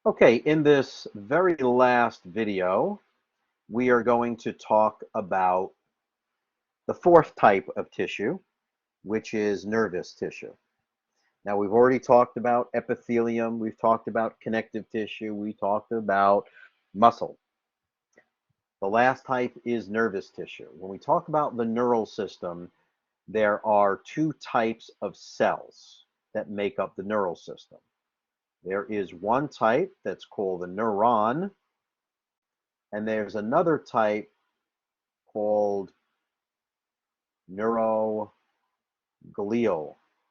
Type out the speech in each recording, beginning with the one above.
Okay, in this very last video, we are going to talk about the fourth type of tissue, which is nervous tissue. Now, we've already talked about epithelium, we've talked about connective tissue, we talked about muscle. The last type is nervous tissue. When we talk about the neural system, there are two types of cells that make up the neural system. There is one type that's called the neuron, and there's another type called neuroglial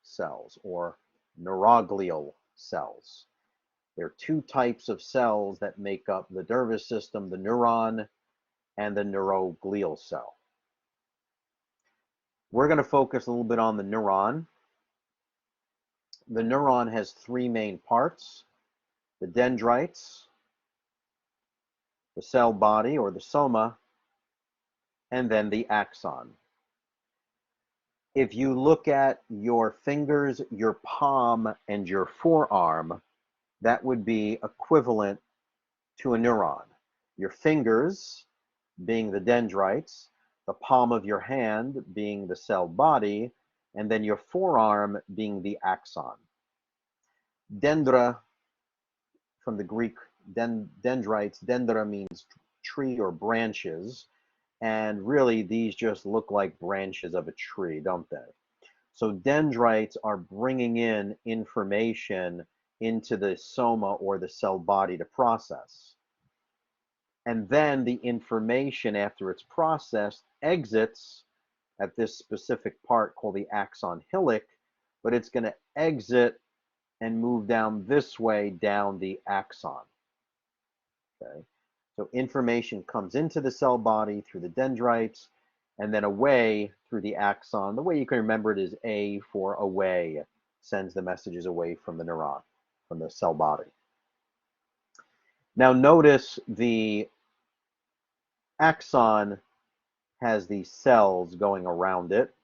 cells or neuroglial cells. There are two types of cells that make up the nervous system, the neuron and the neuroglial cell. We're going to focus a little bit on the neuron. The neuron has three main parts: the dendrites, the cell body or the soma, and then the axon. If you look at your fingers, your palm, and your forearm, that would be equivalent to a neuron. Your fingers being the dendrites, the palm of your hand being the cell body, and then your forearm being the axon. Dendra, from the Greek dendrites, dendra means tree or branches, and really these just look like branches of a tree, don't they? So dendrites are bringing in information into the soma or the cell body to process. And then the information, after it's processed, exits at this specific part called the axon hillock, but it's going to exit and move down this way down the axon. Okay? So information comes into the cell body through the dendrites and then away through the axon. The way you can remember it is A for away, sends the messages away from the neuron, from the cell body. Now notice the axon has these cells going around it.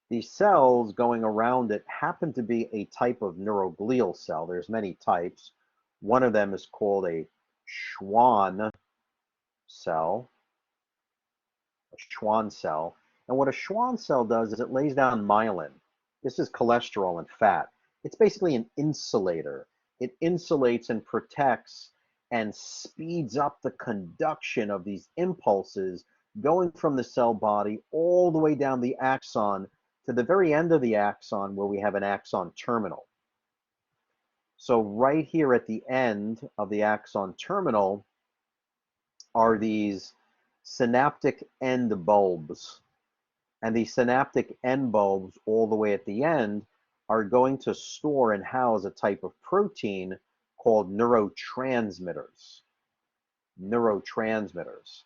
These cells going around it happen to be a type of neuroglial cell. There's many types. One of them is called a Schwann cell, a Schwann cell. And what a Schwann cell does is it lays down myelin. This is cholesterol and fat. It's basically an insulator. It insulates and protects and speeds up the conduction of these impulses going from the cell body all the way down the axon to the very end of the axon where we have an axon terminal. So right here at the end of the axon terminal are these synaptic end bulbs. And these synaptic end bulbs all the way at the end are going to store and house a type of protein called neurotransmitters. Neurotransmitters.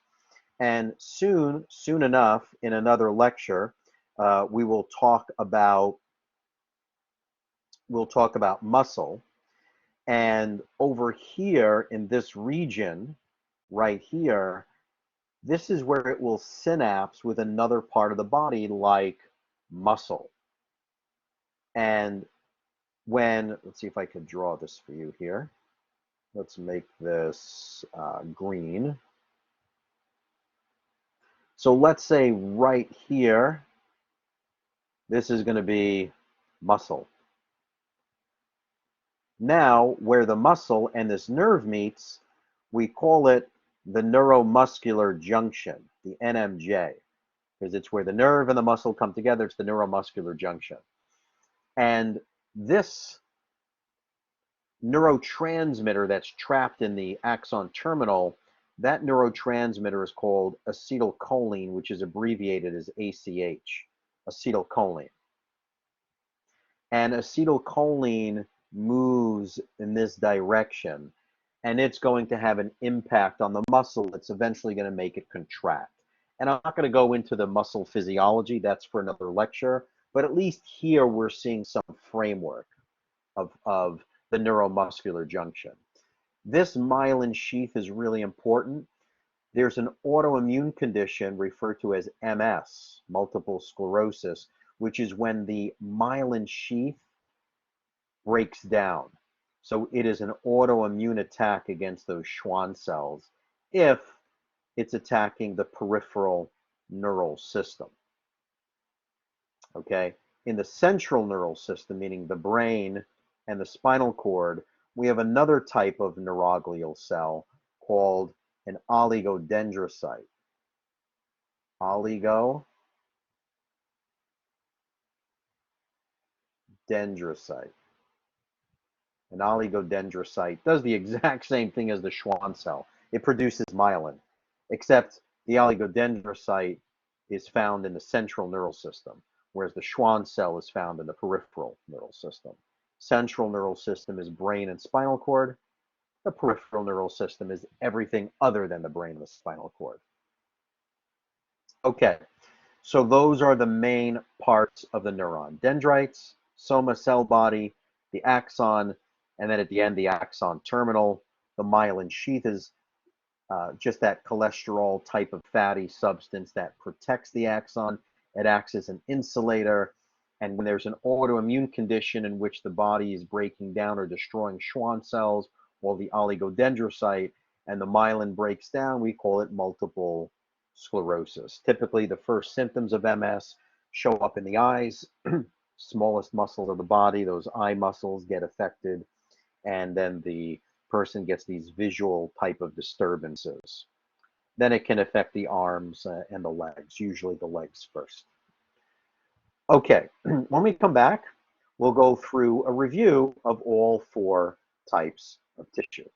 And soon enough, in another lecture, we will talk about muscle. And over here in this region, right here, this is where it will synapse with another part of the body like muscle. And let's see if I could draw this for you here. Let's make this green. So let's say right here, this is going to be muscle. Now, where the muscle and this nerve meets, we call it the neuromuscular junction, the NMJ, because it's where the nerve and the muscle come together. It's the neuromuscular junction. And this neurotransmitter that's trapped in the axon terminal, that neurotransmitter is called acetylcholine, which is abbreviated as ACH, acetylcholine. And acetylcholine moves in this direction, and it's going to have an impact on the muscle that's eventually going to make it contract. And I'm not going to go into the muscle physiology, that's for another lecture, but at least here we're seeing some framework of the neuromuscular junction. This myelin sheath is really important. There's an autoimmune condition referred to as MS, multiple sclerosis, which is when the myelin sheath breaks down. So it is an autoimmune attack against those Schwann cells if it's attacking the peripheral neural system. Okay? In the central neural system, meaning the brain and the spinal cord, we have another type of neuroglial cell called an oligodendrocyte. Oligodendrocyte. An oligodendrocyte does the exact same thing as the Schwann cell. It produces myelin, except the oligodendrocyte is found in the central neural system, whereas the Schwann cell is found in the peripheral neural system. Central neural system is brain and spinal cord. The peripheral neural system is everything other than the brain and the spinal cord. Okay, so those are the main parts of the neuron. Dendrites, soma cell body, the axon, and then at the end, the axon terminal. The myelin sheath is just that cholesterol type of fatty substance that protects the axon. It acts as an insulator. And when there's an autoimmune condition in which the body is breaking down or destroying Schwann cells, or the oligodendrocyte, and the myelin breaks down, we call it multiple sclerosis. Typically, the first symptoms of MS show up in the eyes, smallest muscles of the body, those eye muscles get affected, and then the person gets these visual type of disturbances. Then it can affect the arms and the legs, usually the legs first. Okay, when we come back, we'll go through a review of all four types of tissue.